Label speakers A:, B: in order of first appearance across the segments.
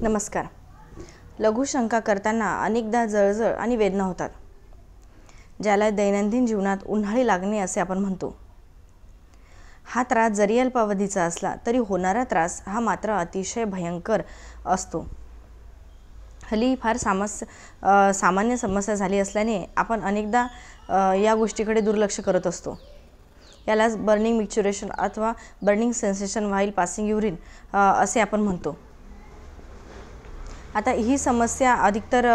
A: नमस्कार. लघुशंका करताना अनेकदा जळजळ आणि वेदना होतात, ज्याला दैनंदिन जीवनात उन्हाळी लागणे असे आपण म्हणतो. हा त्रास जरी अल्पावधीचा असला तरी होणारा त्रास हा मात्र अतिशय भयंकर असतो. हल्ली फार सामान्य समस्या झाली असल्याने आपण अनेकदा या गोष्टीकडे दुर्लक्ष करत असतो. यालाच बर्निंग मिक्चुरेशन अथवा burning sensation while passing urine असे आपण म्हणतो. आता ही समस्या अधिकतर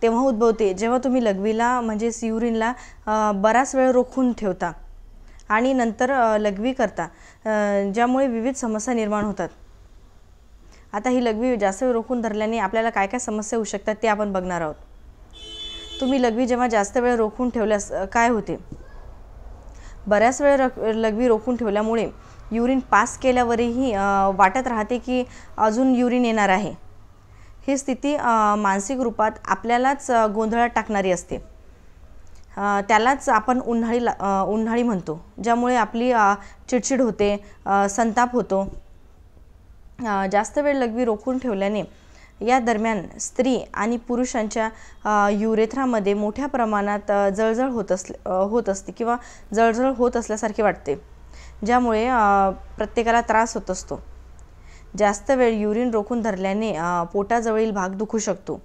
A: तेव्हा उद्भवते जेव्हा तुम्ही लघवीला म्हणजेच युरिनला बराच वेळ रोखून ठेवता आणि नंतर लघवी करता, ज्यामुळे विविध समस्या निर्माण होतात. आता ही लघवी जास्त वेळ रोखून धरल्याने आपल्याला काय काय समस्या होऊ शकतात ते आपण बघणार आहोत. तुम्ही लघवी जेव्हा जास्त वेळ रोखून ठेवल्यास काय होते? बऱ्याच वेळ लघवी रोखून ठेवल्यामुळे युरिन पास केल्यावरही वाटत राहते की अजून युरिन येणार आहे. ही स्थिती मानसिक रूपात आपल्यालाच गोंधळात टाकणारी असते. त्यालाच आपण उन्हाळी म्हणतो, ज्यामुळे आपली चिडचिड होते, संताप होतो. जास्त वेळ लघवी रोखून ठेवल्याने या दरम्यान स्त्री आणि पुरुषांच्या युरेथ्रामध्ये मोठ्या प्रमाणात जळजळ होत असते किंवा जळजळ होत असल्यासारखे वाटते, ज्यामुळे प्रत्येकाला त्रास होत असतो. जास्त वेळ युरिन रोखून धरल्याने पोटाजवळील भाग दुखू शकतो.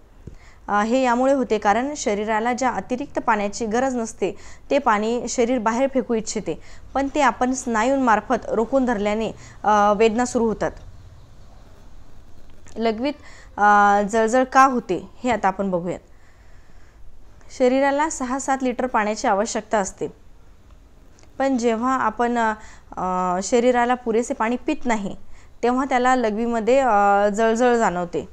A: हे यामुळे होते कारण शरीराला ज्या अतिरिक्त पाण्याची गरज नसते ते पाणी शरीर बाहेर फेकू इच्छिते, पण ते आपण स्नायूंमार्फत रोखून धरल्याने वेदना सुरू होतात. लघवीत जळजळ का होते हे आता आपण बघूयात. शरीराला 6-7 लिटर पाण्याची आवश्यकता असते, पण जेव्हा आपण शरीराला पुरेसे पाणी पित नाही तेव्हा त्याला लघवीमध्ये जळजळ जाणवते.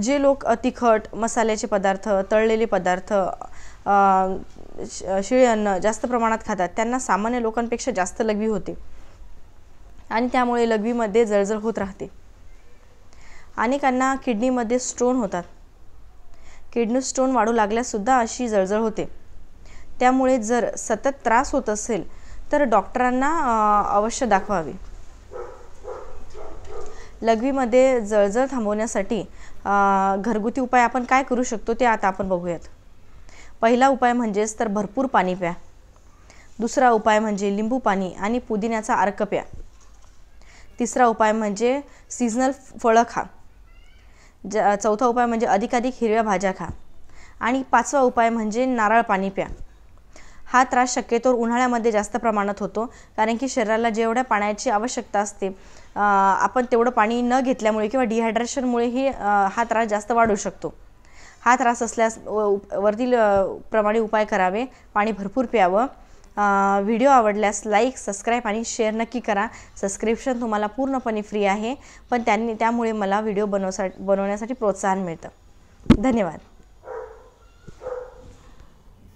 A: जे लोक तिखट, मसाल्याचे पदार्थ, तळलेले पदार्थ, शिळे अन्न जास्त प्रमाणात खातात त्यांना सामान्य लोकांपेक्षा जास्त लघवी होते आणि त्यामुळे लघवीमध्ये जळजळ होत राहते. अनेकांना किडनीमध्ये स्टोन होतात. किडनी स्टोन वाढू लागल्याससुद्धा अशी जळजळ होते. त्यामुळे जर सतत त्रास होत असेल तर डॉक्टरांना अवश्य दाखवावे. लघवीमध्ये जळजळ थांबवण्यासाठी घरगुती उपाय आपण काय करू शकतो ते आता आपण बघूयात. पहिला उपाय म्हणजेच तर भरपूर पाणी प्या. दुसरा उपाय म्हणजे लिंबू पाणी आणि पुदिन्याचा अर्क प्या. तिसरा उपाय म्हणजे सीझनल फळं खा. चौथा उपाय म्हणजे अधिकाधिक हिरव्या भाज्या खा. आणि 5वा उपाय म्हणजे नारळ पाणी प्या. हा त्रास शक्यतो उन्हाळ्यामध्ये जास्त प्रमाणात होतो, कारण की शरीराला जेवढ्या पाण्याची आवश्यकता असते आपण तेवढं पाणी न घेतल्यामुळे किंवा डिहायड्रेशनमुळेही हा त्रास जास्त वाढू शकतो. हा त्रास असल्यास वरील प्रमाणे उपाय करावे. पाणी भरपूर प्यावं. व्हिडिओ आवडल्यास लाईक, सबस्क्राईब आणि शेअर नक्की करा. सबस्क्रिप्शन तुम्हाला पूर्णपणे फ्री आहे, पण त्यामुळे मला व्हिडिओ बनवण्यासाठी प्रोत्साहन मिळतं. धन्यवाद.